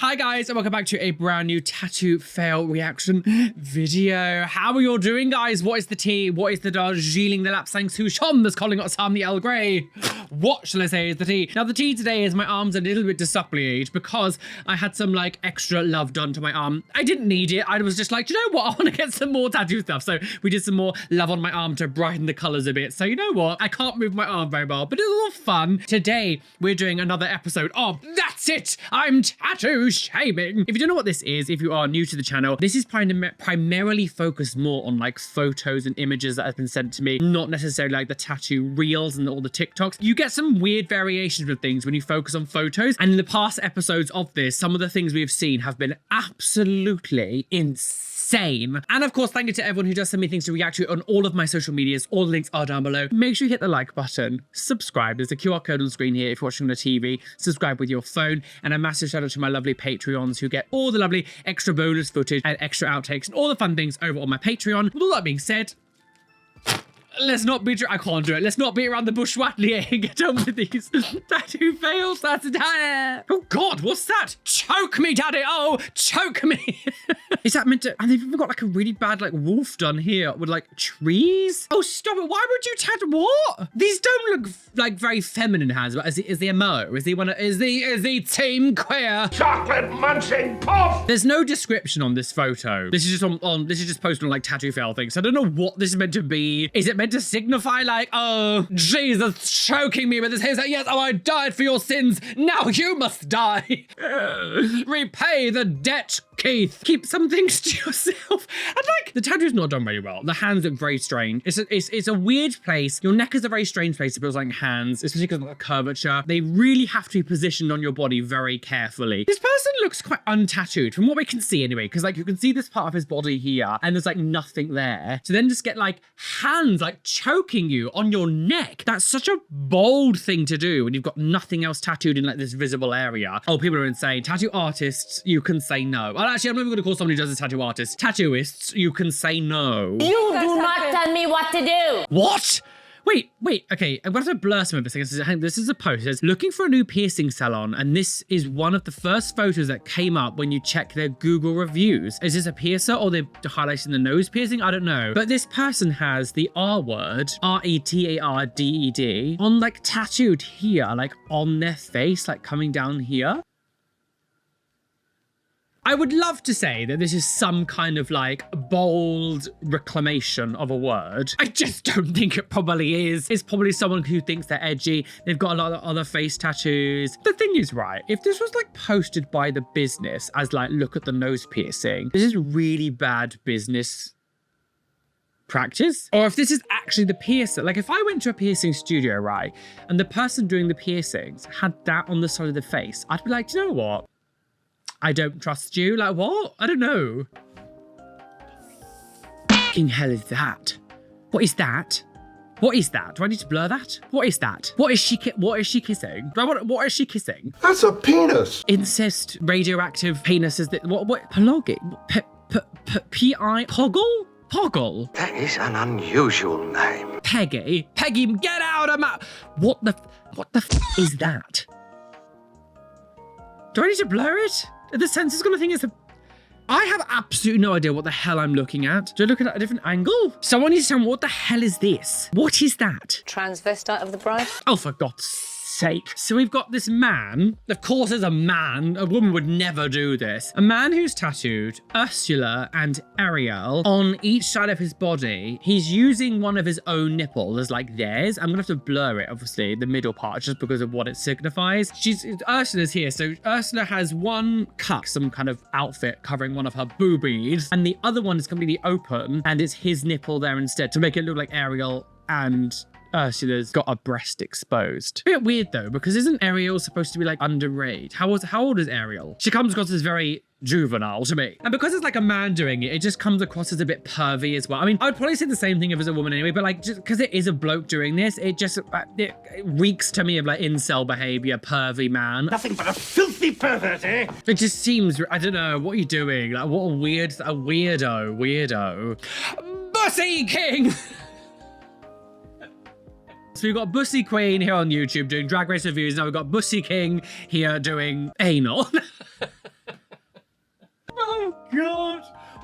Hi guys, and welcome back to a brand new tattoo fail reaction video. How are you all doing, guys? What is the tea? What is the Darjeeling, the Lapsang Souchon, that's calling us Sam the Earl Grey? What shall I say is the tea? Now the tea today is my arm's a little bit disapplied because I had some like extra love done to my arm. I didn't need it. I was just like, you know what? I want to get some more tattoo stuff. So we did some more love on my arm to brighten the colors a bit. So you know what? I can't move my arm very well, but it's a little fun. Today, we're doing another episode of That's It! I'm Tattoo Shaming! If you don't know what this is, if you are new to the channel, this is primarily focused more on like photos and images that have been sent to me, not necessarily like the tattoo reels and all the TikToks. You get some weird variations with things when you focus on photos, and in the past episodes of this, some of the things we've seen have been absolutely insane. And of course, thank you to everyone who does send me things to react to on all of my social medias. All the links are down below. Make sure you hit the like button, subscribe. There's a QR code on the screen here if you're watching on the TV. Subscribe with your phone. And a massive shout out to my lovely Patreons who get all the lovely extra bonus footage and extra outtakes and all the fun things over on my Patreon. With all that being said, let's not beat, I can't do it. Let's not beat around the bush, Watley, and get on with these tattoo fails. That's it. Oh God, what's that? Choke me, daddy. Oh, choke me. Is that meant to, and they've even got like a really bad like wolf done here with like trees. Oh, stop it. Why would you tattoo, what? These don't look like very feminine hands, but is he a mo? Is he team queer? Chocolate munching puff! There's no description on this photo. This is just this is just posted on like tattoo fail things. So I don't know what this is meant to be. Is it meant to signify like, oh, Jesus choking me with his hands? Like, yes, oh, I died for your sins. Now you must die. Repay the debt, Keith. Keep some things to yourself. And like, the tattoo's not done very well. The hands look very strange. It's a weird place. Your neck is a very strange place to build like hands, especially because of the curvature. They really have to be positioned on your body very carefully. This person looks quite untattooed from what we can see anyway, because like you can see this part of his body here and there's like nothing there. To then just get like hands like choking you on your neck. That's such a bold thing to do when you've got nothing else tattooed in like this visible area. Oh, people are insane. Tattoo artists, you can say no. Well, actually, I'm not even going to call somebody who does a tattoo artist. Tattooists, you can say no. You do not tell me what to do. What? Wait, okay, I'm gonna have to blur some of this. This is a post. It says, looking for a new piercing salon, and this is one of the first photos that came up when you check their Google reviews. Is this a piercer or they're highlighting the nose piercing? I don't know. But this person has the R word, R-E-T-A-R-D-E-D, on like tattooed here, like on their face, like coming down here. I would love to say that this is some kind of like bold reclamation of a word. I just don't think it probably is. It's probably someone who thinks they're edgy. They've got a lot of other face tattoos. The thing is, right, if this was like posted by the business as like, look at the nose piercing, this is really bad business practice. Or if this is actually the piercer, like if I went to a piercing studio, right, and the person doing the piercings had that on the side of the face, I'd be like, you know what? I don't trust you. Like, what? I don't know. What fucking hell is that? What is that? What is that? Do I need to blur that? What is that? What is she kissing? What is she kissing? That's a penis! Incest, radioactive penis is that, what? Pologi? P-I, Poggle? Poggle? That is an unusual name. Peggy, get out of my, what the is that? Do I need to blur it? The sensor's gonna think it's a... I have absolutely no idea what the hell I'm looking at. Do I look at it at a different angle? Someone needs to tell me, what the hell is this? What is that? Transvestite of the bride. Oh, for God's sake. So we've got this man. Of course, as a man, a woman would never do this. A man who's tattooed Ursula and Ariel on each side of his body. He's using one of his own nipples as like theirs. I'm gonna have to blur it, obviously, the middle part, just because of what it signifies. Ursula's here. So Ursula has one cup, some kind of outfit covering one of her boobies, and the other one is completely open, and it's his nipple there instead to make it look like Ariel and Ursula's got a breast exposed. A bit weird though, because isn't Ariel supposed to be like underage? How old is Ariel? She comes across as very juvenile to me. And because it's like a man doing it, it just comes across as a bit pervy as well. I mean, I would probably say the same thing if it was a woman anyway, but like, just because it is a bloke doing this, it just, it reeks to me of like incel behavior, pervy man. Nothing but a filthy pervert, eh? It just seems, I don't know, what are you doing? Like, what a weirdo. Bussy King! So we've got Bussy Queen here on YouTube doing Drag Race reviews. Now we've got Bussy King here doing anal.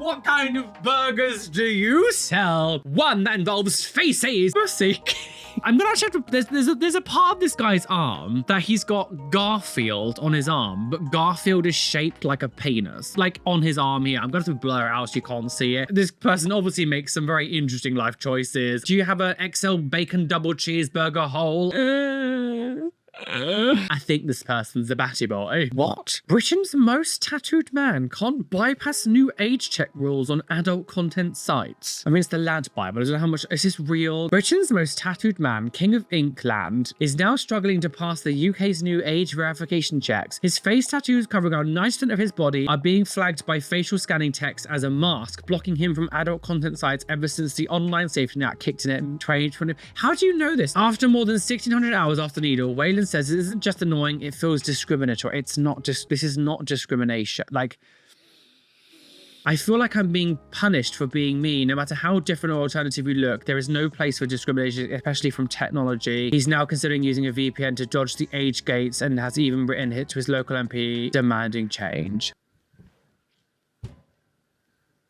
What kind of burgers do you sell? One that involves faces. Pussy. I'm gonna actually have to, there's a part of this guy's arm that he's got Garfield on his arm, but Garfield is shaped like a penis, like on his arm here. I'm gonna have to blur it out so you can't see it. This person obviously makes some very interesting life choices. Do you have an XL bacon double cheeseburger whole? I think this person's a batty boy. What? Britain's most tattooed man can't bypass new age check rules on adult content sites. I mean, it's the lad Bible. I don't know how much. Is this real? Britain's most tattooed man, King of Inkland, is now struggling to pass the UK's new age verification checks. His face tattoos covering around 90% of his body are being flagged by facial scanning techs as a mask, blocking him from adult content sites ever since the online safety net kicked in in 2020. How do you know this? After more than 1,600 hours off the needle, Wayland says it isn't just annoying, it feels discriminatory. It's not just, this is not discrimination. Like, I feel like I'm being punished for being me. No matter how different or alternative you look, there is no place for discrimination, especially from technology. He's now considering using a VPN to dodge the age gates and has even written it to his local MP demanding change.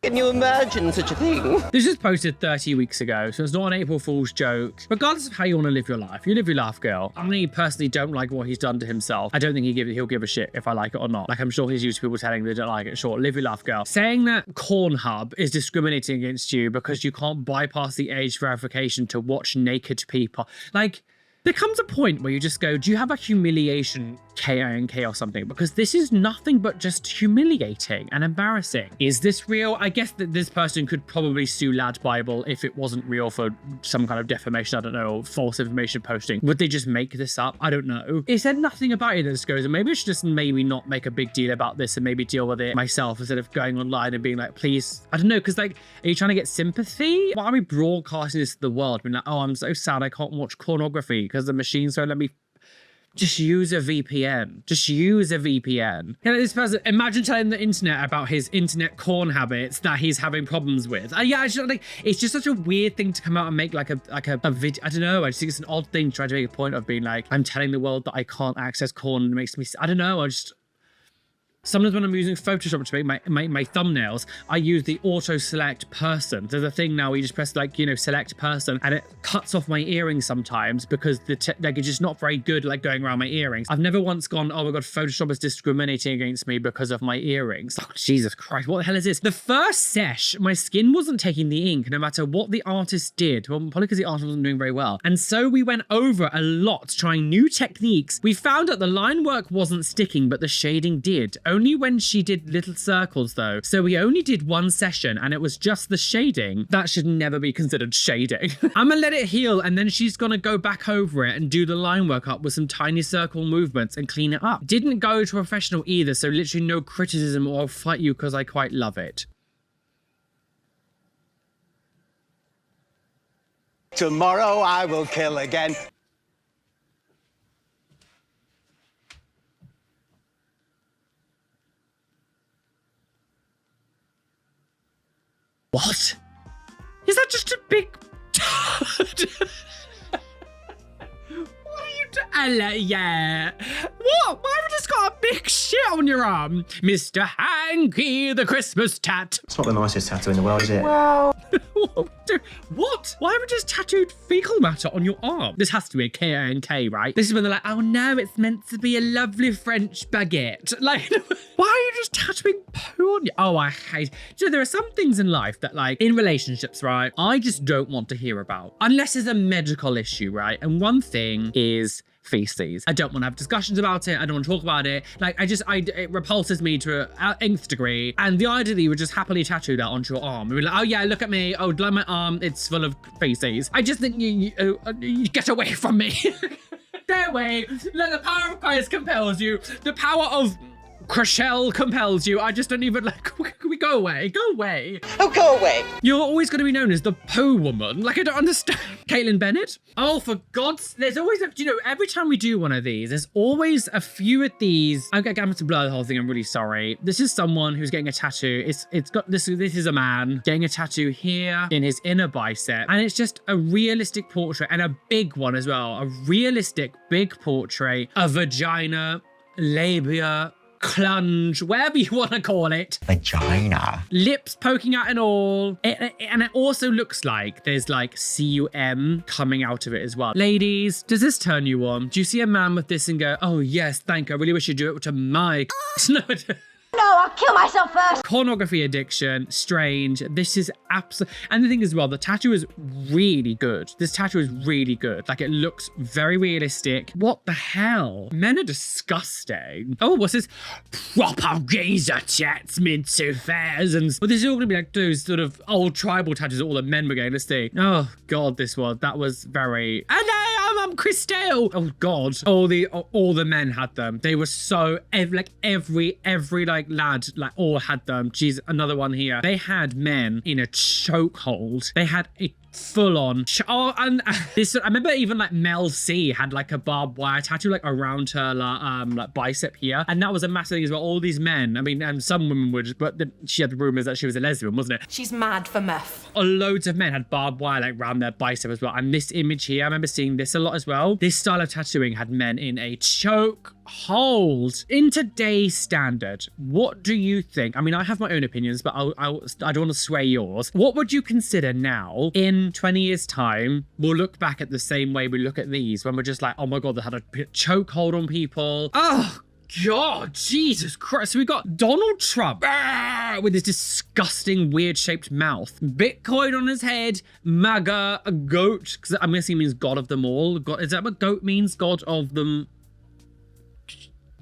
Can you imagine such a thing? This was posted 30 weeks ago, so it's not an April Fool's joke. Regardless of how you want to live your life, you live your life, girl. I personally don't like what he's done to himself. I don't think he'll give a shit if I like it or not. Like, I'm sure he's used to people telling him they don't like it. Sure, live your life, girl. Saying that Pornhub is discriminating against you because you can't bypass the age verification to watch naked people. Like, there comes a point where you just go, do you have a humiliation KINK or something? Because this is nothing but just humiliating and embarrassing. Is this real? I guess that this person could probably sue Lad Bible if it wasn't real for some kind of defamation, I don't know, or false information posting. Would they just make this up? I don't know. It said nothing about it that goes, and maybe I should just maybe not make a big deal about this and maybe deal with it myself instead of going online and being like, please, I don't know, because like, are you trying to get sympathy? Why are we broadcasting this to the world? Being like, oh, I'm so sad I can't watch pornography because the machines don't let me. Just use a VPN. Just use a VPN. You know, this person, imagine telling the internet about his internet corn habits that he's having problems with. Yeah, it's just such a weird thing to come out and make like a video. I don't know. I just think it's an odd thing to try to make a point of being like, I'm telling the world that I can't access corn and it makes me, I don't know. Sometimes when I'm using Photoshop to make my thumbnails, I use the auto select person. There's a thing now where you just press like, you know, select person and it cuts off my earrings sometimes because like it's just not very good like going around my earrings. I've never once gone, oh my God, Photoshop is discriminating against me because of my earrings. Oh, Jesus Christ, what the hell is this? The first sesh, my skin wasn't taking the ink no matter what the artist did. Well, probably because the artist wasn't doing very well. And so we went over a lot trying new techniques. We found out the line work wasn't sticking, but the shading did. Only when she did little circles though. So we only did one session and it was just the shading. That should never be considered shading. I'm gonna let it heal and then she's gonna go back over it and do the line work up with some tiny circle movements and clean it up. Didn't go to a professional either, so literally no criticism or I'll fight you because I quite love it. Tomorrow I will kill again. What? Is that just a big... What are you doing? Yeah. What? Why have you just got a big shit on your arm? Mr. Hanky, the Christmas tat. It's not the nicest tattoo in the world, is it? Well... What? Why have you just tattooed fecal matter on your arm? This has to be a KINK, right? This is when they're like, oh no, it's meant to be a lovely French baguette. Like, why are you just tattooing poo on you? Oh, I hate... So there are some things in life that like, in relationships, right, I just don't want to hear about. Unless it's a medical issue, right? And one thing is feces. I don't want to have discussions about it. I don't want to talk about it. Like, it repulses me to an nth degree. And the idea that you would just happily tattoo that onto your arm and be like, oh yeah, look at me. Oh, like my arm, it's full of feces. I just think you get away from me. Stay away. Let the power of Christ compels you. The power of Crashell compels you. I just don't even like, can we go away? Go away. Oh, go away. You're always going to be known as the poo woman. Like, I don't understand. Caitlin Bennett? Oh, for God's... There's always, you know, every time we do one of these, there's always a few of these. I'm going to blur the whole thing. I'm really sorry. This is someone who's getting a tattoo. It's got this is a man getting a tattoo here in his inner bicep. And it's just a realistic portrait and a big one as well. A realistic big portrait of vagina, labia, clunge, whatever you want to call it. Vagina. Lips poking out and all. And it also looks like there's like cum coming out of it as well. Ladies, does this turn you on? Do you see a man with this and go, oh yes, thank you, I really wish you'd do it to my no. No, I'll kill myself first. Pornography addiction, strange. This is absolute. And the thing is, well, the tattoo is really good. This tattoo is really good. Like, it looks very realistic. What the hell? Men are disgusting. Oh, what's this? Propagator chats mid 2000s. Well, this is all gonna be like those sort of old tribal tattoos that all the men were going to see. Oh God, that was very. And I'm Christelle. Oh God, all the men had them. They were so every like lad like all had them. Jeez, another one here. They had men in a chokehold. They had a full-on and this, I remember even like Mel C had like a barbed wire tattoo like around her like bicep here, and that was a massive thing as well. All these men, I mean, and some women would, but she had the rumors that she was a lesbian, wasn't it? She's mad for meth. Loads of men had barbed wire like around their bicep as well, and this image here, I remember seeing this a lot as well. This style of tattooing had men in a choke hold. In today's standard, what do you think? I mean, I have my own opinions, but I don't want to sway yours. What would you consider now in 20 years time? We'll look back at the same way we look at these, when we're just like, oh my God, they had a chokehold on people. Oh God, Jesus Christ. So we got Donald Trump with his disgusting weird shaped mouth, Bitcoin on his head, MAGA, a goat, because I'm guessing he means God of them all. God, is that what goat means? God of them.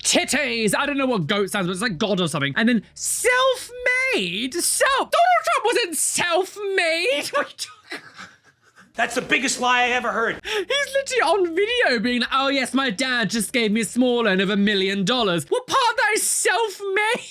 Titties. I don't know what goat sounds, but it's like God or something. And then self-made. Donald Trump wasn't self-made. That's the biggest lie I ever heard. He's literally on video being like, oh yes, my dad just gave me a small loan of $1 million. What part of that is self-made?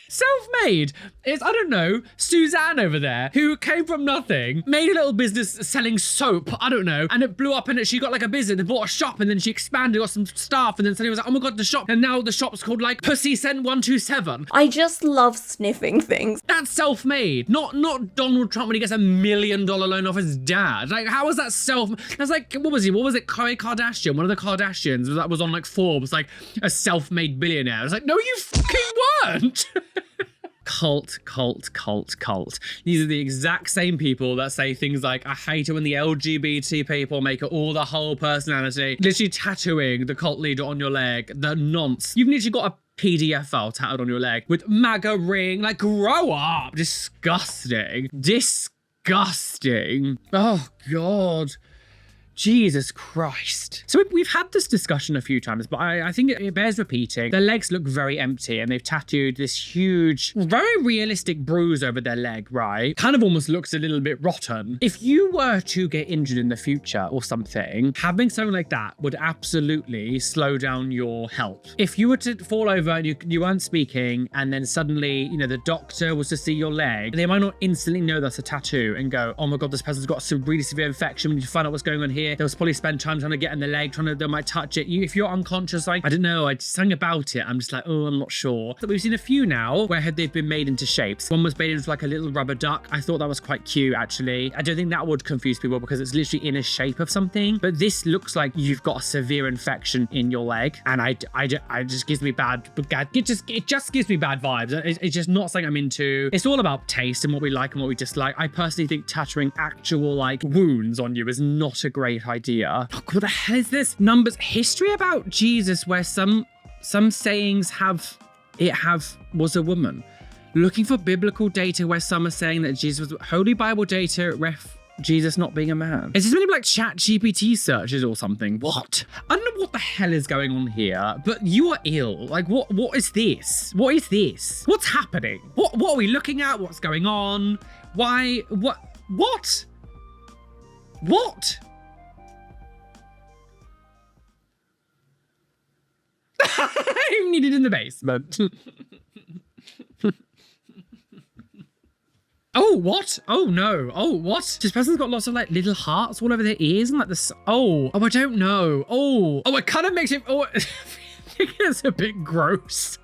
Self-made is, I don't know, Suzanne over there, who came from nothing, made a little business selling soap, I don't know, and it blew up, and she got like a business and bought a shop, and then she expanded, got some staff, and then suddenly was like, oh my God, the shop, and now the shop's called like Pussy Scent 127. I just love sniffing things. That's self-made, not Donald Trump when he gets $1 million loan off his dad. Like, how is that That's like, what was it? Khloe Kardashian, one of the Kardashians that was on like Forbes, like a self-made billionaire. I was like, no, you fucking weren't. Cult. These are the exact same people that say things like, I hate it when the LGBT people make it all the whole personality. Literally tattooing the cult leader on your leg. The nonce. You've literally got a PDF file tattooed on your leg with MAGA ring. Like, grow up. Disgusting. Oh God. Jesus Christ. So we've had this discussion a few times, but I think it bears repeating. Their legs look very empty, and they've tattooed this huge, very realistic bruise over their leg, right? Kind of almost looks a little bit rotten. If you were to get injured in the future or something, having something like that would absolutely slow down your health. If you were to fall over and you weren't speaking, and then suddenly, you know, the doctor was to see your leg, they might not instantly know that's a tattoo and go, oh my God, this person's got some really severe infection. We need to find out what's going on here. They'll probably spend time trying to get in the leg, they might touch it. If you're unconscious, like, I don't know, I just something about it, I'm just like, oh, I'm not sure. But we've seen a few now where they've been made into shapes. One was made into like a little rubber duck. I thought that was quite cute, actually. I don't think that would confuse people because it's literally in a shape of something. But this looks like you've got a severe infection in your leg, and it just gives me bad. It just gives me bad vibes. It's just not something I'm into. It's all about taste and what we like and what we dislike. I personally think tattooing actual like wounds on you is not a great idea. Oh, what the hell is this? Numbers. History about Jesus where some sayings was a woman. Looking for biblical data where some are saying that Jesus was Holy Bible data Jesus not being a man. Is this maybe like chat GPT searches or something? What? I don't know what the hell is going on here, but you are ill. Like, what is this? What is this? What's happening? What are we looking at? What's going on? Why? What? I need it in the basement. Oh, what? Oh, no. Oh, what? This person's got lots of, like, little hearts all over their ears and, like, this. Oh, I don't know. Oh, it kind of makes it. Oh, I think it's a bit gross.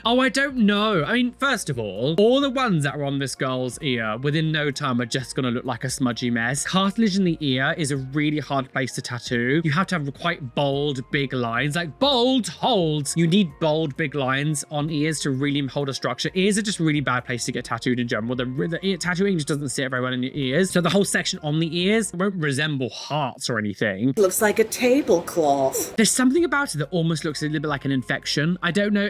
Oh, I don't know. I mean, first of all the ones that are on this girl's ear within no time are just gonna look like a smudgy mess. Cartilage in the ear is a really hard place to tattoo. You have to have quite bold, big lines, like bold holds. You need bold, big lines on ears to really hold a structure. Ears are just a really bad place to get tattooed in general. The ear tattooing just doesn't sit very well in your ears. So the whole section on the ears won't resemble hearts or anything. Looks like a tablecloth. There's something about it that almost looks a little bit like an infection. I don't know.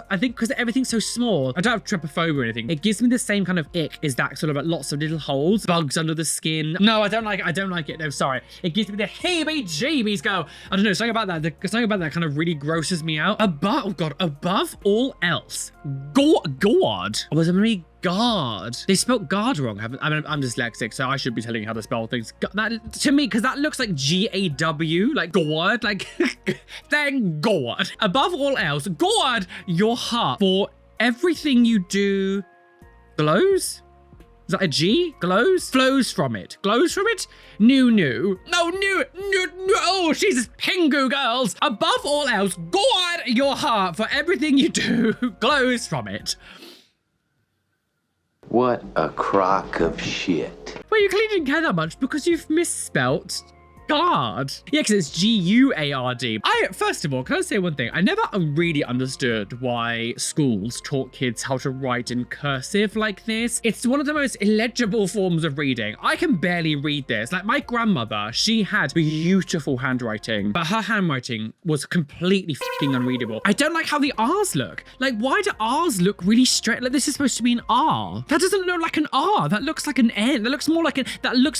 I think because everything's so small, I don't have trypophobia or anything. It gives me the same kind of ick as that sort of like lots of little holes, bugs under the skin. No, I don't like it. No, sorry. It gives me the heebie-jeebies go. I don't know, something about that kind of really grosses me out. Above all else, God. Was it me? God. They spelled God wrong. I'm dyslexic, so I should be telling you how to spell things. That, to me, because that looks like G-A-W, like God, like, thank God. Above all else, God, your heart for everything you do glows? Is that a G? Glows? Flows from it. Glows from it? New. Oh, Jesus, Pingu girls. Above all else, God, your heart for everything you do glows from it. What a crock of shit. Well, you clearly didn't care that much because you've misspelt God. Yeah, because it's G-U-A-R-D. First of all, can I say one thing? I never really understood why schools taught kids how to write in cursive like this. It's one of the most illegible forms of reading. I can barely read this. Like my grandmother, she had beautiful handwriting, but her handwriting was completely f***ing unreadable. I don't like how the R's look. Like, why do R's look really straight? Like, this is supposed to be an R. That doesn't look like an R. That looks like an N. That looks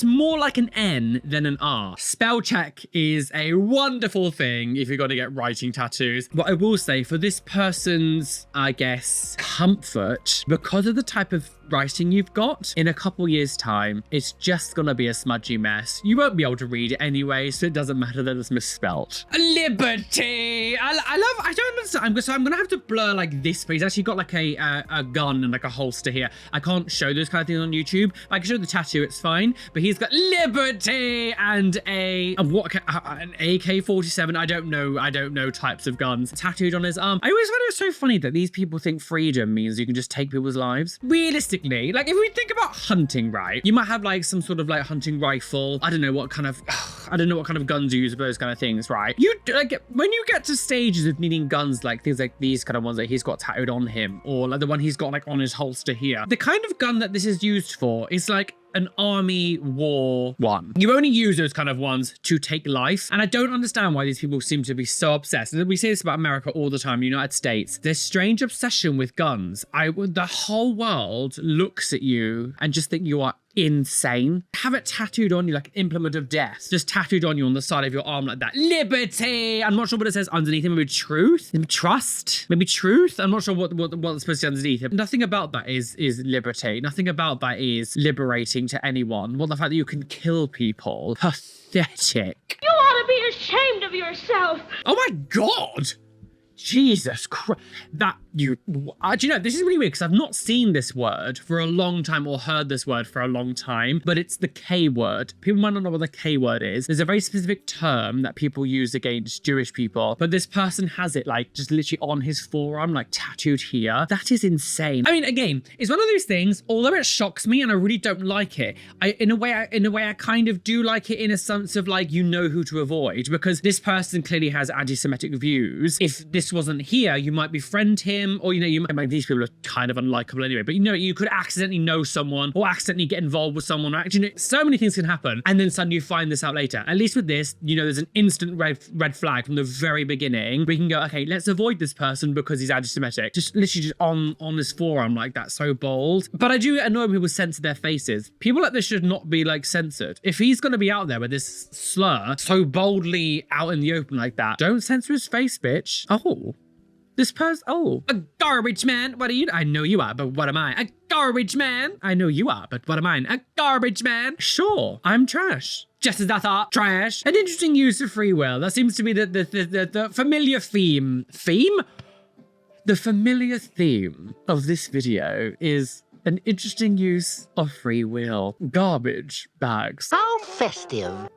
more like an N than an R. Spell check is a wonderful thing if you're going to get writing tattoos. What I will say for this person's, I guess, comfort, because of the type of writing you've got, in a couple years time, it's just gonna be a smudgy mess. You won't be able to read it anyway, so it doesn't matter that it's misspelt. Liberty! I don't understand. So I'm gonna have to blur like this, but he's actually got like a gun and like a holster here. I can't show those kind of things on YouTube. I can show the tattoo, it's fine, but he's got liberty and an AK-47. I don't know types of guns tattooed on his arm. I always find it so funny that these people think freedom means you can just take people's lives. Realistically, like if we think about hunting, right? You might have like some sort of like hunting rifle. I don't know what kind of guns you use for those kind of things, right? You like when you get to stages of needing guns, like things like these kind of ones that he's got tattooed on him, or like the one he's got like on his holster here. The kind of gun that this is used for is like an army war one. You only use those kind of ones to take life. And I don't understand why these people seem to be so obsessed. And we say this about America all the time, United States. This strange obsession with guns. The whole world looks at you and just think you are insane. Have it tattooed on you like an implement of death. Just tattooed on you on the side of your arm like that. Liberty! I'm not sure what it says underneath it. Maybe truth? Maybe trust? Maybe truth? I'm not sure what's supposed to be underneath it. Nothing about that is liberty. Nothing about that is liberating to anyone. Well, the fact that you can kill people. Pathetic. You ought to be ashamed of yourself. Oh my God! Jesus Christ. Do you know, this is really weird because I've not seen this word for a long time or heard this word for a long time, but it's the K word. People might not know what the K word is. There's a very specific term that people use against Jewish people, but this person has it like just literally on his forearm, like tattooed here. That is insane. I mean, again, it's one of those things, although it shocks me and I really don't like it, in a way I kind of do like it in a sense of like, you know who to avoid, because this person clearly has anti-Semitic views. If this wasn't here, you might befriend him, or you know, these people are kind of unlikable anyway, but you could accidentally know someone or accidentally get involved with someone, or actually, so many things can happen, and then suddenly you find this out later. At least with this, there's an instant red flag from the very beginning. We can go, okay, let's avoid this person because he's anti-Semitic. Just literally just on his forearm like that, so bold. But I do get annoyed when people censor their faces. People like this should not be like censored. If he's gonna be out there with this slur so boldly out in the open like that, don't censor his face, bitch. Oh. This person, a garbage man. What are you? I know you are, but what am I? A garbage man. I know you are, but what am I? A garbage man. Sure, I'm trash. Just as I thought, trash. An interesting use of free will. That seems to be the familiar theme. The familiar theme of this video is an interesting use of free will. Garbage bags. How festive.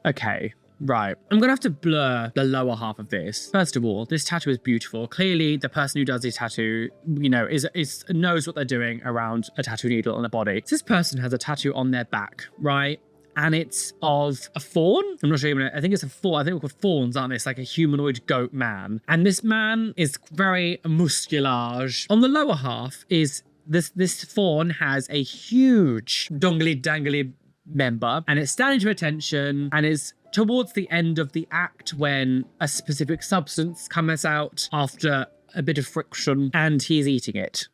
Okay. Right. I'm gonna have to blur the lower half of this. First of all, this tattoo is beautiful. Clearly, the person who does this tattoo, you know, is knows what they're doing around a tattoo needle on their body. So this person has a tattoo on their back, right? And it's of a fawn. I'm not sure even, I think it's a fawn. I think we're called fawns, aren't they? It's like a humanoid goat man. And this man is very musculage. On the lower half is this fawn has a huge dongly dangly member, and it's standing to attention, and is towards the end of the act when a specific substance comes out after a bit of friction, and he's eating it.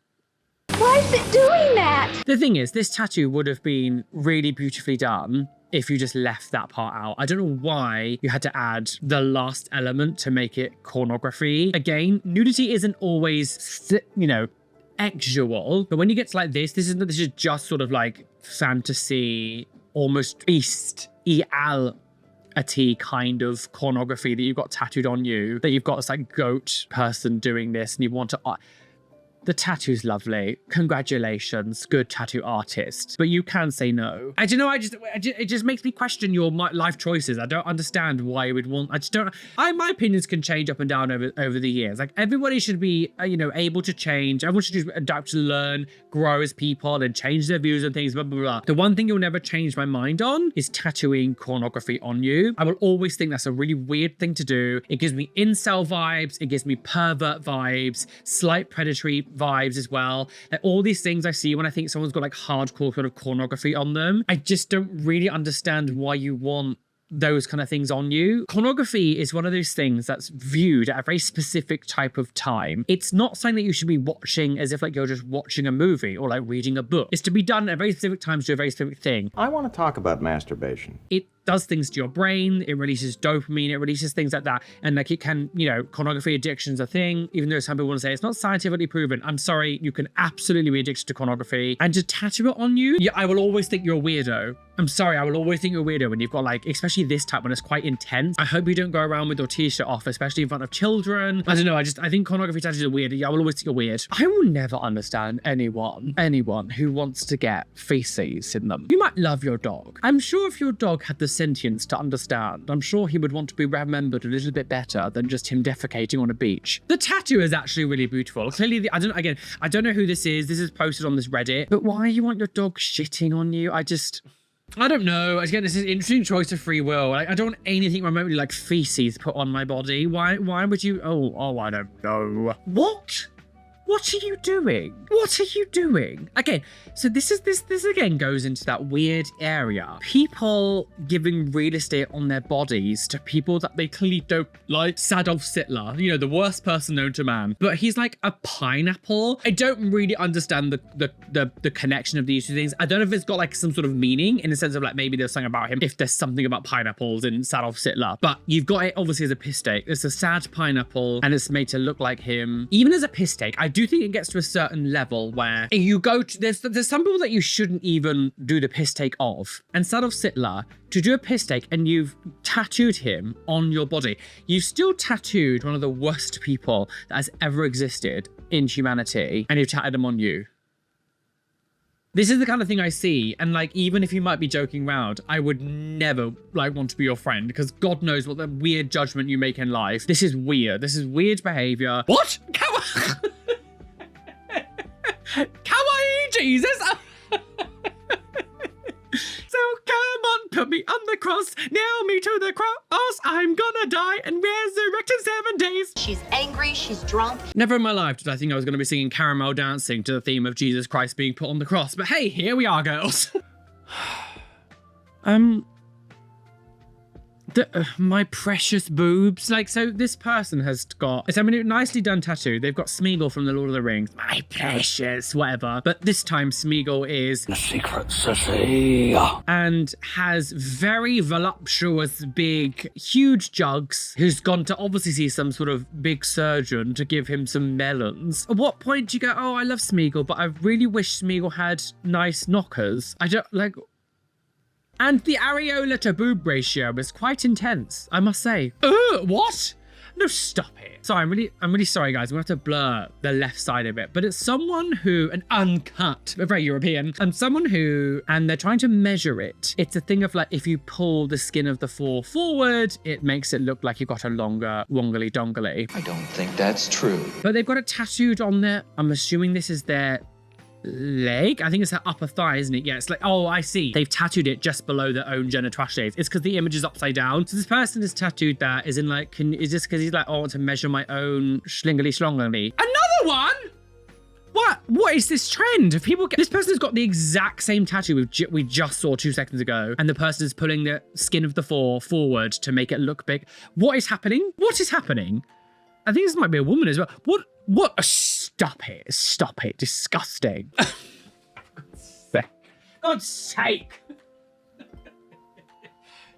Why is it doing that? The thing is, this tattoo would have been really beautifully done if you just left that part out. I don't know why you had to add the last element to make it pornography. Again, nudity isn't always, you know, actual, but when you get to like this is just sort of like fantasy, almost reality kind of pornography that you've got tattooed on you, that you've got this like goat person doing this, and you want to... The tattoo's lovely. Congratulations, good tattoo artist. But you can say no. I don't know, it just makes me question your life choices. I don't understand why you would want, I just don't, my opinions can change up and down over the years. Like, everybody should be, you know, able to change. Everyone should just adapt to learn, grow as people, and change their views on things, blah, blah, blah. The one thing you'll never change my mind on is tattooing pornography on you. I will always think that's a really weird thing to do. It gives me incel vibes. It gives me pervert vibes, slight predatory vibes as well. Like, all these things I see when I think someone's got like hardcore sort of pornography on them. I just don't really understand why you want those kind of things on you. Pornography is one of those things that's viewed at a very specific type of time. It's not something that you should be watching as if like you're just watching a movie or like reading a book. It's to be done at very specific times to do a very specific thing. I want to talk about masturbation. It does things to your brain. It releases dopamine. It releases things like that. And like, it can, you know, pornography addiction's a thing, even though some people want to say it's not scientifically proven. I'm sorry, you can absolutely be addicted to pornography. And to tattoo it on you, yeah, I will always think you're a weirdo. I'm sorry, I will always think you're a weirdo when you've got like, especially this type when it's quite intense. I hope you don't go around with your t-shirt off, especially in front of children. I don't know, I think pornography tattoos are weird. Yeah, I will always think you're weird. I will never understand anyone who wants to get feces in them. You might love your dog. I'm sure if your dog had the sentience to understand, I'm sure he would want to be remembered a little bit better than just him defecating on a beach. The tattoo is actually really beautiful. Clearly, I don't know who this is. This is posted on this Reddit, but why you want your dog shitting on you? I don't know. Again, this is an interesting choice of free will. Like, I don't want anything remotely like feces put on my body. Why would you? Oh, I don't know. What? What are you doing? What are you doing? Okay, so this again goes into that weird area. People giving real estate on their bodies to people that they clearly don't like. Adolf Hitler, you know, the worst person known to man. But he's like a pineapple. I don't really understand the connection of these two things. I don't know if it's got like some sort of meaning in the sense of like maybe there's something about him, if there's something about pineapples in Adolf Hitler. But you've got it obviously as a piss take. It's a sad pineapple and it's made to look like him. Even as a piss take, I do think it gets to a certain level where you go to, there's some people that you shouldn't even do the piss take of. And Adolf Hitler, to do a piss take and you've tattooed him on your body, you've still tattooed one of the worst people that has ever existed in humanity, and you've tattooed him on you. This is the kind of thing I see, and like, even if you might be joking around, I would never like want to be your friend, because God knows what the weird judgment you make in life. This is weird. This is weird behavior. What? Kawaii, Jesus! So come on, put me on the cross, nail me to the cross, I'm gonna die and resurrect in 7 days. She's angry, she's drunk. Never in my life did I think I was gonna be singing Caramel Dancing to the theme of Jesus Christ being put on the cross, but hey, here we are, girls. My precious boobs. Like, so this person has got, it's, I mean, nicely done tattoo. They've got Smeagol from the Lord of the Rings. My precious, whatever. But this time Smeagol is the secret city and has very voluptuous, big, huge jugs, who's gone to obviously see some sort of big surgeon to give him some melons. At what point do you go, oh, I love Smeagol, but I really wish Smeagol had nice knockers? I don't, like... And the areola to boob ratio is quite intense, I must say. What? No, stop it. Sorry, I'm really sorry, guys. We're gonna have to blur the left side of it. But it's someone who, an uncut, very European, and someone who, and they're trying to measure it. It's a thing of like, if you pull the skin of the fore forward, it makes it look like you've got a longer wongly dongly. I don't think that's true. But they've got it tattooed on their, I'm assuming this is their leg. I think it's their upper thigh, isn't it? Yeah, it's like, oh, I see. They've tattooed it just below their own genitalia. It's because the image is upside down. So this person has tattooed that is in like, is this because he's like, oh, I want to measure my own schlingly. Another one? What is this trend? If people get, this person has got the exact same tattoo we just saw 2 seconds ago, and the person is pulling the skin of the fore forward to make it look big. What is happening? What is happening? I think this might be a woman as well. What? Stop it. Disgusting. God's sake.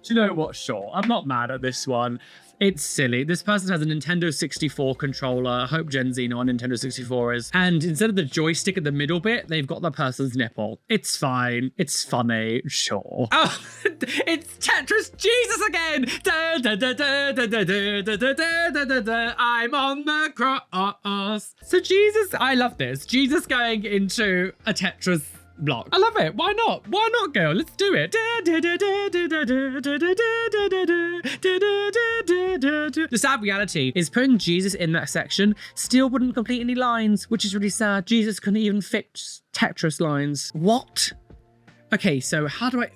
Do you know what? Sure, I'm not mad at this one. It's silly. This person has a Nintendo 64 controller. I hope Gen Z know what Nintendo 64 is. And instead of the joystick at the middle bit, they've got the person's nipple. It's fine. It's funny. Sure. Oh, it's Tetris Jesus again. I'm on the cross. So Jesus, I love this. Jesus going into a Tetris block. I love it. Why not? Why not, girl? Let's do it. The sad reality is putting Jesus in that section still wouldn't complete any lines, which is really sad. Jesus couldn't even fix Tetris lines. What? Okay, so how do I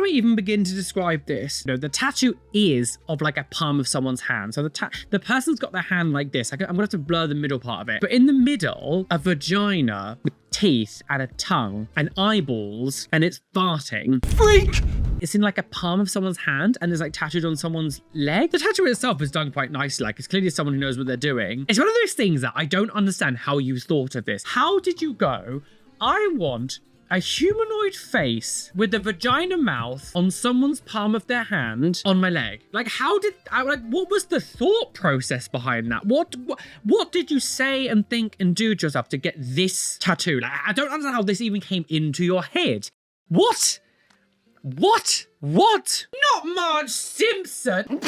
even begin to describe this? You know, the tattoo is of like a palm of someone's hand. So the person's got their hand like this. I'm gonna have to blur the middle part of it. But in the middle, a vagina with teeth and a tongue and eyeballs, and it's farting. Freak! It's in like a palm of someone's hand and it's like tattooed on someone's leg. The tattoo itself is done quite nicely. Like, it's clearly someone who knows what they're doing. It's one of those things that I don't understand how you thought of this. How did you go, I want a humanoid face with a vagina mouth on someone's palm of their hand on my leg? Like, what was the thought process behind that? What did you say and think and do to yourself to get this tattoo? Like, I don't understand how this even came into your head. What? Not Marge Simpson.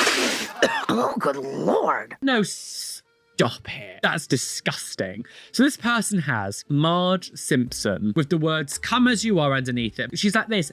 Oh, good Lord. No, stop it. That's disgusting. So this person has Marge Simpson with the words "come as you are" underneath it. She's like this,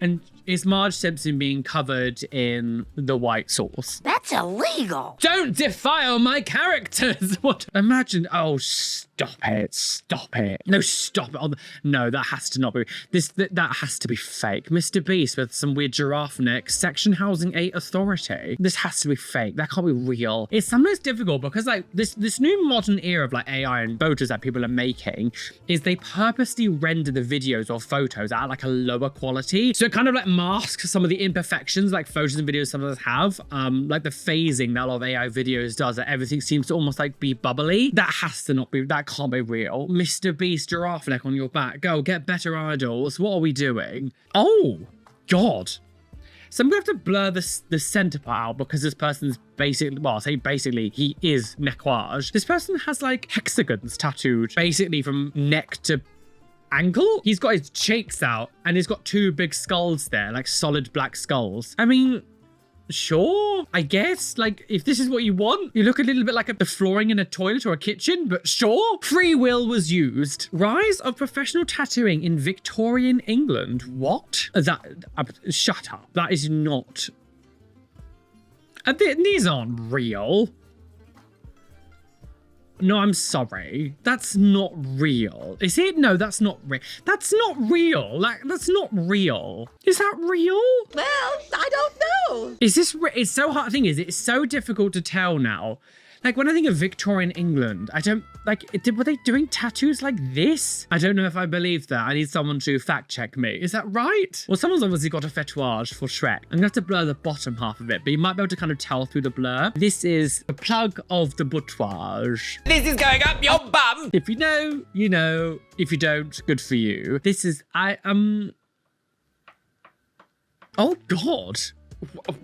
and is Marge Simpson being covered in the white sauce? That's illegal. Don't defile my characters. What? Imagine. Oh, stop it. No, stop it. Oh, no, that has to not be. That has to be fake. Mr. Beast with some weird giraffe neck. Section Housing 8 Authority. This has to be fake. That can't be real. It's sometimes difficult because like this new modern era of like AI and photos that people are making is they purposely render the videos or photos at like a lower quality. So it kind of like masks some of the imperfections like photos and videos some of us have. Like the phasing that a lot of AI videos does, that everything seems to almost like be bubbly. That has to not be, that can't be real. Mr. Beast giraffe neck on your back. Go get better idols. What are we doing? Oh, God. So I'm gonna have to blur the center part out because this person's basically, well, I'll say basically, he is neckage. This person has like hexagons tattooed basically from neck to ankle. He's got his cheeks out and he's got 2 big skulls there, like solid black skulls. I mean, sure, I guess. Like, if this is what you want, you look a little bit like the flooring in a toilet or a kitchen, but sure. Free will was used. Rise of professional tattooing in Victorian England. What? Shut up. That is not. These aren't real. No, I'm sorry. That's not real. Is it? No, that's not real. That's not real. Like, that's not real. Is that real? Well, I don't know. Is this it's so hard. The thing is, it's so difficult to tell now. Like, when I think of Victorian England, I don't, like, were they doing tattoos like this? I don't know if I believe that. I need someone to fact check me. Is that right? Well, someone's obviously got a fetouage for Shrek. I'm gonna have to blur the bottom half of it, but you might be able to kind of tell through the blur. This is the plug of the butouage. This is going up your bum. If you know, you know. If you don't, good for you. This is, oh God.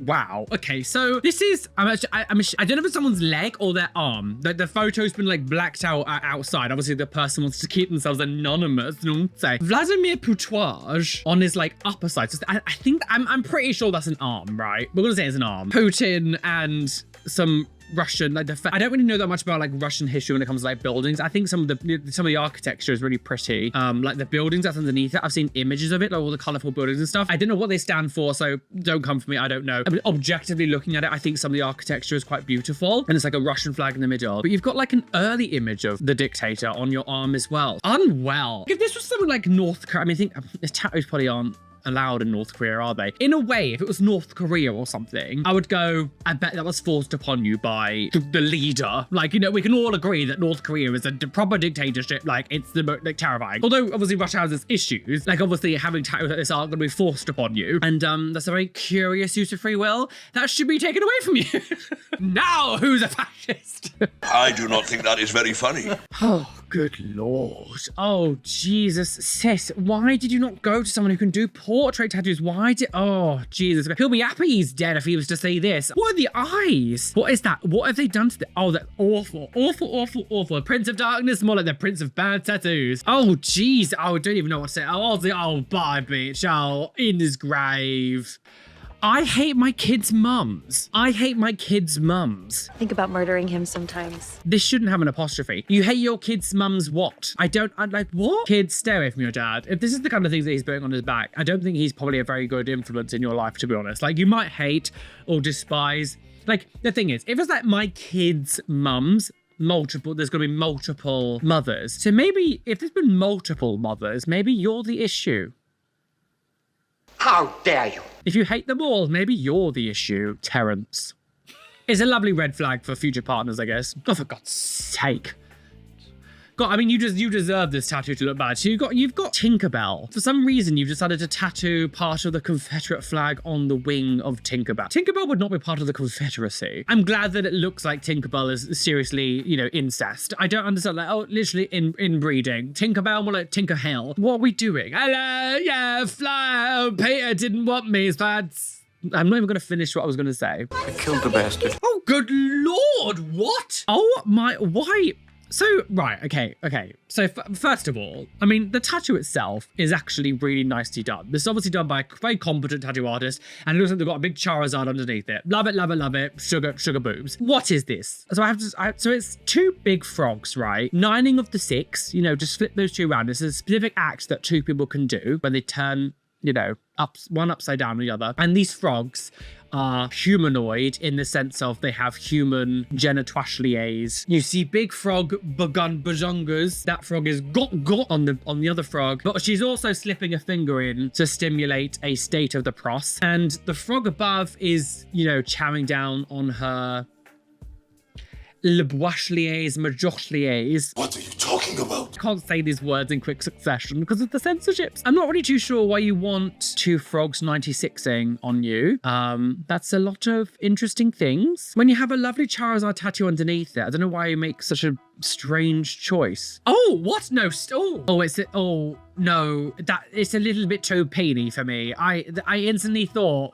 Wow. Okay, so this is, I don't know if it's someone's leg or their arm. The photo's been like blacked out outside. Obviously, the person wants to keep themselves anonymous. Don't say. Vladimir Putin on his like upper side. So I think I'm pretty sure that's an arm, right? We're gonna say it's an arm. Putin and some Russian, like I don't really know that much about like Russian history when it comes to like buildings. I think some of the architecture is really pretty. Like the buildings that's underneath it, I've seen images of it, like all the colorful buildings and stuff. I don't know what they stand for, so don't come for me, I don't know. I mean, objectively looking at it, I think some of the architecture is quite beautiful, and it's like a Russian flag in the middle, but you've got like an early image of the dictator on your arm as well. Unwell. If this was something like North Korea, I mean, I think the tattoos probably aren't allowed in North Korea, are they? In a way, if it was North Korea or something, I would go, I bet that was forced upon you by the leader. Like, you know, we can all agree that North Korea is a proper dictatorship. Like, it's the most like terrifying. Although obviously Russia has its issues, like obviously having tattoos like this aren't going to be forced upon you. And that's a very curious use of free will that should be taken away from you. Now, who's a fascist? I do not think that is very funny. Oh, good Lord. Oh, Jesus. Sis, why did you not go to someone who can do portrait tattoos? Why did... Oh, Jesus. He'll be happy he's dead if he was to say this. What are the eyes? What is that? What have they done to the... Oh, that's awful. Awful, awful, awful. Prince of Darkness, more like the Prince of Bad Tattoos. Oh, jeez. Oh, I don't even know what to say. Oh, bye, bitch. Oh, in his grave. I hate my kids' mums. I hate my kids' mums. Think about murdering him sometimes. This shouldn't have an apostrophe. You hate your kids' mums what? I'm like, what? Kids, stay away from your dad. If this is the kind of things that he's putting on his back, I don't think he's probably a very good influence in your life, to be honest. Like, you might hate or despise. Like, the thing is, if it's like my kids' mums, there's gonna be multiple mothers. So maybe if there's been multiple mothers, maybe you're the issue. How dare you? If you hate them all, maybe you're the issue, Terrence. It's a lovely red flag for future partners, I guess. Oh, for God's sake. God, I mean, you deserve this tattoo to look bad. So you've got Tinkerbell. For some reason, you've decided to tattoo part of the Confederate flag on the wing of Tinkerbell. Tinkerbell would not be part of the Confederacy. I'm glad that it looks like Tinkerbell is seriously, you know, incest. I don't understand, like, oh, literally inbreeding. Tinkerbell, more like Tinker Hell. What are we doing? Hello, yeah, fly. Oh, Peter didn't want me, so I'm not even going to finish what I was going to say. I killed the bastard. Oh, good Lord, what? Oh my, why? So, right, okay. So first of all, I mean, the tattoo itself is actually really nicely done. This is obviously done by a very competent tattoo artist, and it looks like they've got a big Charizard underneath it. Love it, love it, love it. Sugar boobs. What is this? So so it's two big frogs, right? Nining of the six, you know, just flip those two around. It's a specific act that two people can do when they turn, you know, one upside down and the other. And these frogs are humanoid in the sense of they have human genitalias. You see big frog bajungas. That frog is got on the other frog, but she's also slipping a finger in to stimulate a state of the pros. And the frog above is, you know, chowing down on her Leboishliers, Majochliers. What are you talking about? I can't say these words in quick succession because of the censorships. I'm not really too sure why you want two frogs 96ing on you. That's a lot of interesting things. When you have a lovely Charizard tattoo underneath it, I don't know why you make such a strange choice. Oh, what? No, oh, no, that it's a little bit too peeny for me. I instantly thought,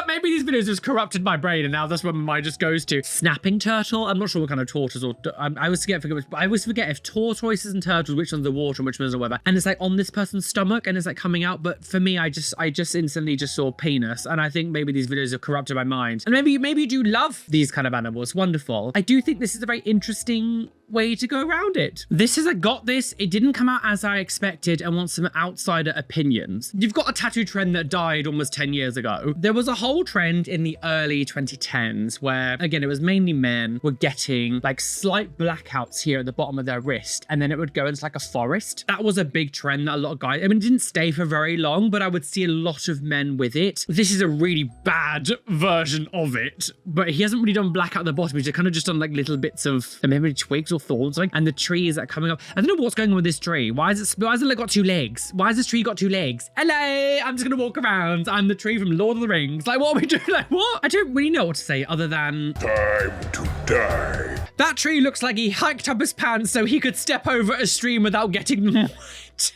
Maybe these videos just corrupted my brain, and now that's where my mind just goes to. Snapping turtle? I'm not sure what kind of tortoise, or I always forget if tortoises and turtles, which one's the water and which one's the weather. And it's like on this person's stomach, and it's like coming out. But for me, I just instantly just saw penis, and I think maybe these videos have corrupted my mind. And maybe you do love these kind of animals. Wonderful. I do think this is a very interesting way to go around it. I got this. It didn't come out as I expected and want some outsider opinions. You've got a tattoo trend that died almost 10 years ago. There was a whole trend in the early 2010s where, again, it was mainly men were getting like slight blackouts here at the bottom of their wrist, and then it would go into like a forest. That was a big trend that a lot of guys, I mean, it didn't stay for very long, but I would see a lot of men with it. This is a really bad version of it, but he hasn't really done blackout at the bottom. He's kind of just done like little bits of maybe twigs or thorns, and the trees that are coming up. I don't know what's going on with this tree. Why has it like got two legs? Why has this tree got two legs? Hello, I'm just gonna walk around. I'm the tree from Lord of the Rings. Like, what are we doing? Like, what? I don't really know what to say other than Time to die. That tree looks like he hiked up his pants so he could step over a stream without getting wet.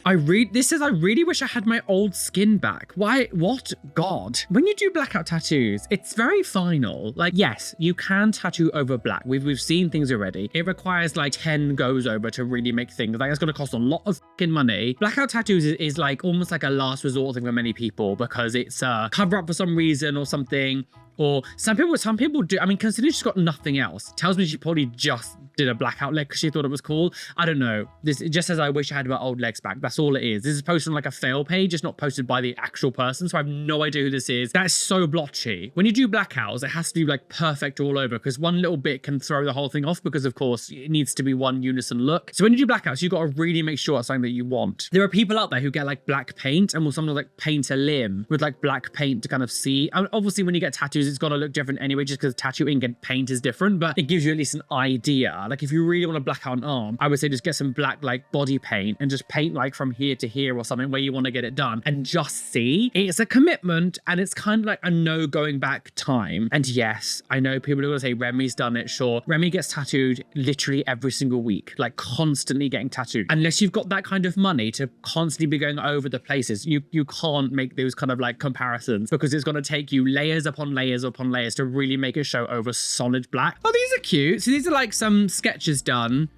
I really wish I had my old skin back. Why? What? God. When you do blackout tattoos, it's very final. Like, yes, you can tattoo over black. We've seen things already. It requires like 10 goes over to really make things. Like, it's going to cost a lot of fucking money. Blackout tattoos is like almost like a last resort thing for many people because it's a cover up for some reason or something. Or some people do. I mean, considering she's got nothing else, tells me she probably just did a blackout leg because she thought it was cool. I don't know. This, it just says, I wish I had my old legs back. That's all it is. This is posted on like a fail page. It's not posted by the actual person. So I have no idea who this is. That's so blotchy. When you do blackouts, it has to be like perfect all over because one little bit can throw the whole thing off because of course it needs to be one unison look. So when you do blackouts, you've got to really make sure it's something that you want. There are people out there who get like black paint and will sometimes like paint a limb with like black paint to kind of see. And obviously when you get tattoos, it's got to look different anyway, just because tattoo ink and paint is different, but it gives you at least an idea. Like if you really want to black out an arm, I would say just get some black like body paint and just paint like from here to here or something where you want to get it done and just see. It's a commitment and it's kind of like a no going back time. And yes, I know people are going to say Remy's done it. Sure, Remy gets tattooed literally every single week, like constantly getting tattooed. Unless you've got that kind of money to constantly be going over the places, you can't make those kind of like comparisons because it's going to take you layers upon layers upon layers to really make a show over solid black. Oh, these are cute. So these are like some sketches done.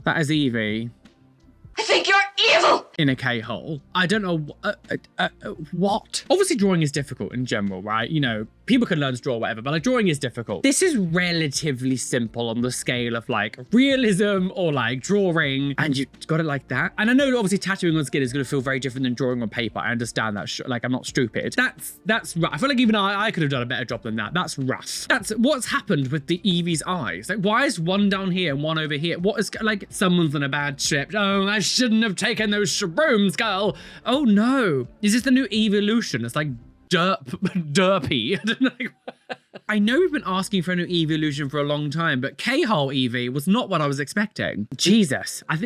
That is Evie. I think you're evil! In a K-hole. I don't know what. Obviously drawing is difficult in general, right? You know, people can learn to draw whatever, but like drawing is difficult. This is relatively simple on the scale of like realism or like drawing, and you got it like that. And I know obviously tattooing on skin is going to feel very different than drawing on paper. I understand that. Like I'm not stupid. That's rough. I feel like even I could have done a better job than that. That's rough. That's what's happened with the Evie's eyes. Like why is one down here and one over here? What is like someone's on a bad trip? Oh, I shouldn't have taken those shrooms, girl. Oh no. Is this the new evolution? It's like derpy. I don't know. I know we've been asking for a new evolution for a long time, but K-hole Evie was not what I was expecting. Jesus. I'm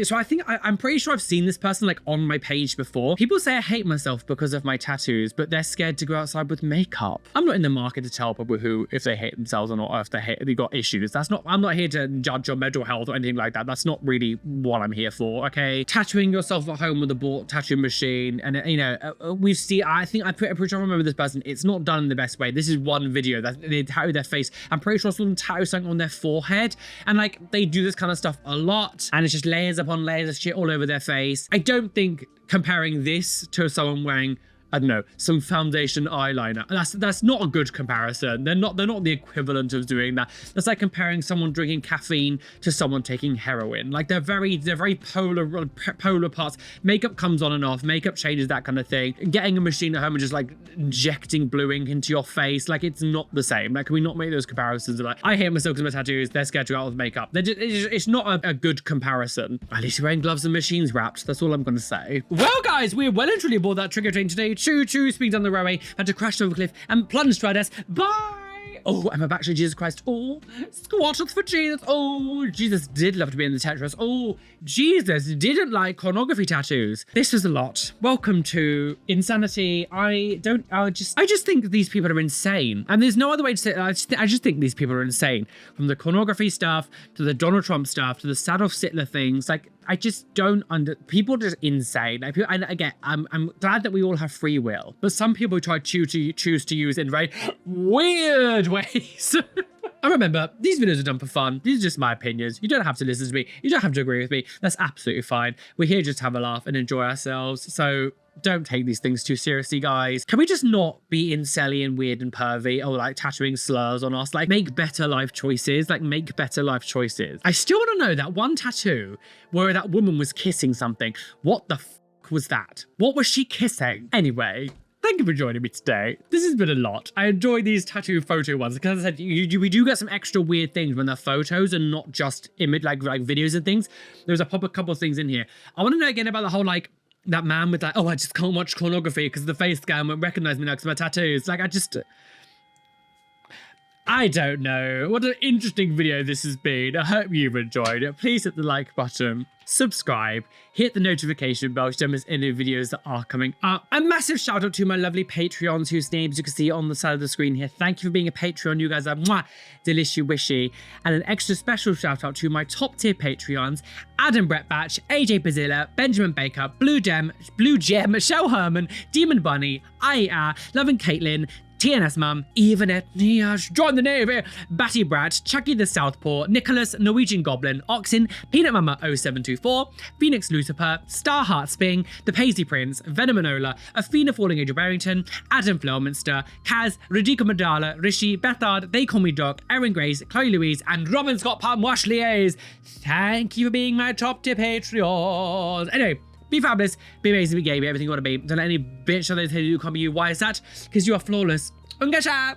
pretty sure I've seen this person like on my page before. People say I hate myself because of my tattoos, but they're scared to go outside with makeup. I'm not in the market to tell people who, if they hate themselves or not, or if they got issues. I'm not here to judge your mental health or anything like that. That's not really what I'm here for, okay? Tattooing yourself at home with a bought tattoo machine. And you know, we've seen, I think I'm pretty sure I remember this person. It's not done in the best way. This is one video that they tattoo their face. I'm pretty sure I saw them tattoo something on their forehead, and like they do this kind of stuff a lot, and it's just layers upon layers of shit all over their face. I don't think comparing this to someone wearing, I don't know, some foundation eyeliner, that's not a good comparison. They're not the equivalent of doing that. That's like comparing someone drinking caffeine to someone taking heroin. Like they're very polar parts. Makeup comes on and off, makeup changes, that kind of thing. Getting a machine at home and just like injecting blue ink into your face, like it's not the same. Like can we not make those comparisons of like, I hate myself because of my tattoos, they're scared to go out with makeup. It's not a good comparison. At least you're wearing gloves and machines wrapped. That's all I'm gonna say. Well guys, we're well and truly aboard that trigger train today. Choo-choo, speed down the railway, had to crash over a cliff and plunge to our death. Bye! Oh, I'm a backstreet Jesus Christ. Oh, squatters for Jesus. Oh, Jesus did love to be in the Tetris. Oh, Jesus didn't like pornography tattoos. This was a lot. Welcome to insanity. I just think these people are insane. And there's no other way to say it. I just think these people are insane. From the pornography stuff, to the Donald Trump stuff, to the Sadolf Sittler things. Like, I just don't people are just insane. Like, and again, I'm glad that we all have free will, but some people choose to use it in very weird ways. And remember, these videos are done for fun. These are just my opinions. You don't have to listen to me. You don't have to agree with me. That's absolutely fine. We're here just to have a laugh and enjoy ourselves. So don't take these things too seriously, guys. Can we just not be incelly and weird and pervy or like tattooing slurs on us? Like make better life choices. Like make better life choices. I still want to know that one tattoo where that woman was kissing something. What the f was that? What was she kissing? Anyway. Thank you for joining me today. This has been a lot. I enjoy these tattoo photo ones because, as I said, we do get some extra weird things when they're photos and not just image like videos and things. There's a couple of things in here. I want to know again about the whole like that man with like, oh, I just can't watch pornography because the face scan won't recognize me now because of my tattoos. Like I don't know. What an interesting video this has been. I hope you've enjoyed it. Please hit the like button, subscribe, hit the notification bell to don't miss any videos that are coming up. A massive shout out to my lovely Patreons whose names you can see on the side of the screen here. Thank you for being a Patreon. You guys are mwah, delicious wishy. And an extra special shout out to my top tier Patreons, Adam Brett Batch, AJ Bazilla, Benjamin Baker, Blue Gem, Shell Herman, Demon Bunny, Aya, Loving Caitlin, TNS Mum, Evanet Niash, Join the Navy, Batty Brat, Chucky the Southpaw, Nicholas, Norwegian Goblin, Oxen, Peanut Mama 0724, Phoenix Lucifer, Starheart Sping, The Paisley Prince, Venomanola, Athena Falling Angel Barrington, Adam Flowminster, Kaz, Radhika Madala, Rishi, Bethard, They Call Me Doc, Erin Grace, Chloe Louise, and Robin Scott Palm Washliers. Thank you for being my top tier Patreons. Anyway, be fabulous, be amazing, be gay, be everything you want to be. Don't let any bitch or they tell you come you. Why is that? Because you are flawless. Ungasha!